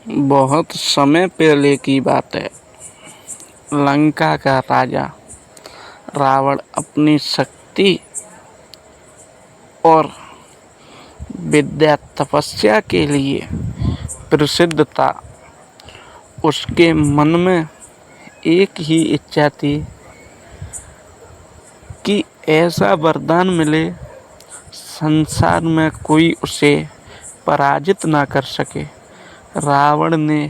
बहुत समय पहले की बात है। लंका का राजा रावण अपनी शक्ति और विद्या तपस्या के लिए प्रसिद्ध था। उसके मन में एक ही इच्छा थी कि ऐसा वरदान मिले संसार में कोई उसे पराजित ना कर सके। रावण ने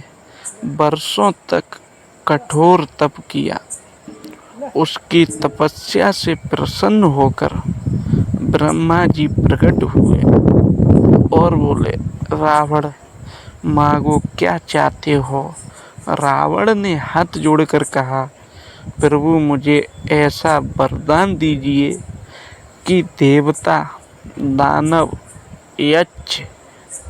वर्षों तक कठोर तप किया। उसकी तपस्या से प्रसन्न होकर ब्रह्मा जी प्रकट हुए और बोले, रावण मांगो, क्या चाहते हो। रावण ने हाथ जोड़कर कहा, प्रभु मुझे ऐसा वरदान दीजिए कि देवता, दानव, यक्ष,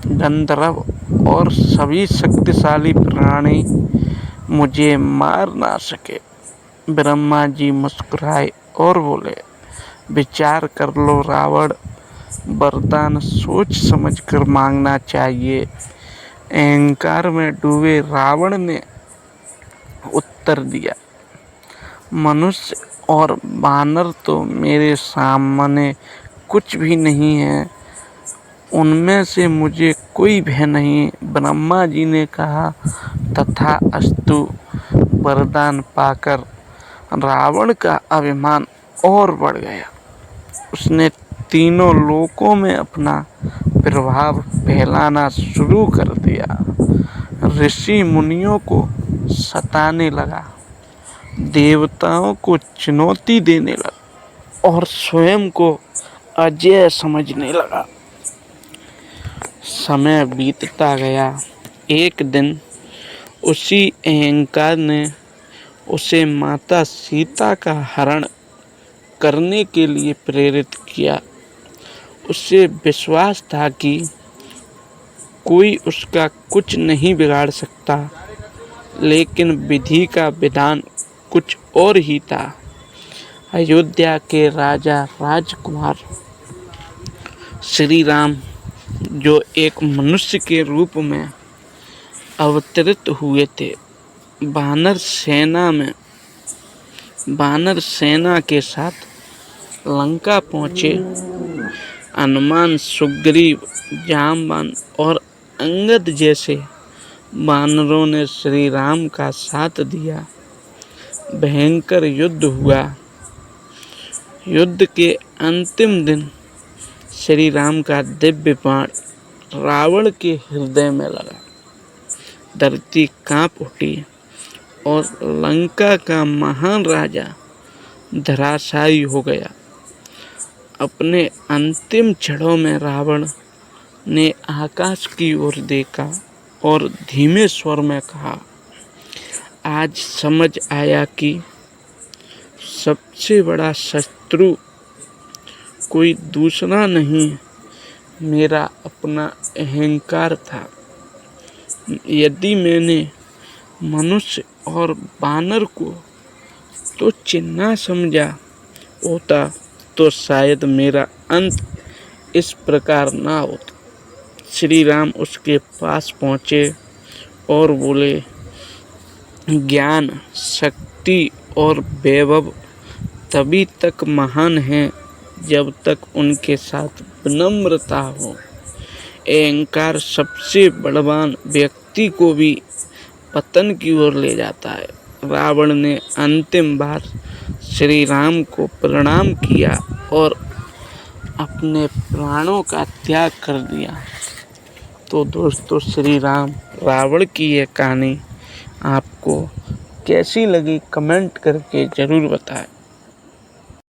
गंधर्व और सभी शक्तिशाली प्राणी मुझे मार ना सके। ब्रह्मा जी मुस्कुराए और बोले, विचार कर लो रावण, वरदान सोच समझ कर मांगना चाहिए। अहंकार में डूबे रावण ने उत्तर दिया, मनुष्य और वानर तो मेरे सामने कुछ भी नहीं है, उनमें से मुझे कोई भय नहीं। ब्रह्मा जी ने कहा, तथास्तु। वरदान पाकर रावण का अभिमान और बढ़ गया। उसने तीनों लोकों में अपना प्रभाव फैलाना शुरू कर दिया। ऋषि मुनियों को सताने लगा, देवताओं को चुनौती देने लगा और स्वयं को अजेय समझने लगा। समय बीतता गया। एक दिन उसी अहंकार ने उसे माता सीता का हरण करने के लिए प्रेरित किया। उसे विश्वास था कि कोई उसका कुछ नहीं बिगाड़ सकता, लेकिन विधि का विधान कुछ और ही था। अयोध्या के राजा राजकुमार श्री राम, जो एक मनुष्य के रूप में अवतरित हुए थे, वानर सेना के साथ लंका पहुँचे। हनुमान, सुग्रीव, जामवान और अंगद जैसे वानरों ने श्री राम का साथ दिया। भयंकर युद्ध हुआ। युद्ध के अंतिम दिन श्री राम का दिव्य बाण रावण के हृदय में लगा। धरती कांप उठी और लंका का महान राजा धराशायी हो गया। अपने अंतिम क्षणों में रावण ने आकाश की ओर देखा और धीमे स्वर में कहा, आज समझ आया कि सबसे बड़ा शत्रु कोई दूसरा नहीं, मेरा अपना अहंकार था। यदि मैंने मनुष्य और वानर को तुच्छ ना समझा होता तो शायद मेरा अंत इस प्रकार ना होता। श्री राम उसके पास पहुँचे और बोले, ज्ञान, शक्ति और वैभव तभी तक महान है जब तक उनके साथ विनम्रता हो। अहंकार सबसे बलवान व्यक्ति को भी पतन की ओर ले जाता है। रावण ने अंतिम बार श्री राम को प्रणाम किया और अपने प्राणों का त्याग कर दिया। तो दोस्तों, श्री राम रावण की यह कहानी आपको कैसी लगी कमेंट करके ज़रूर बताएं।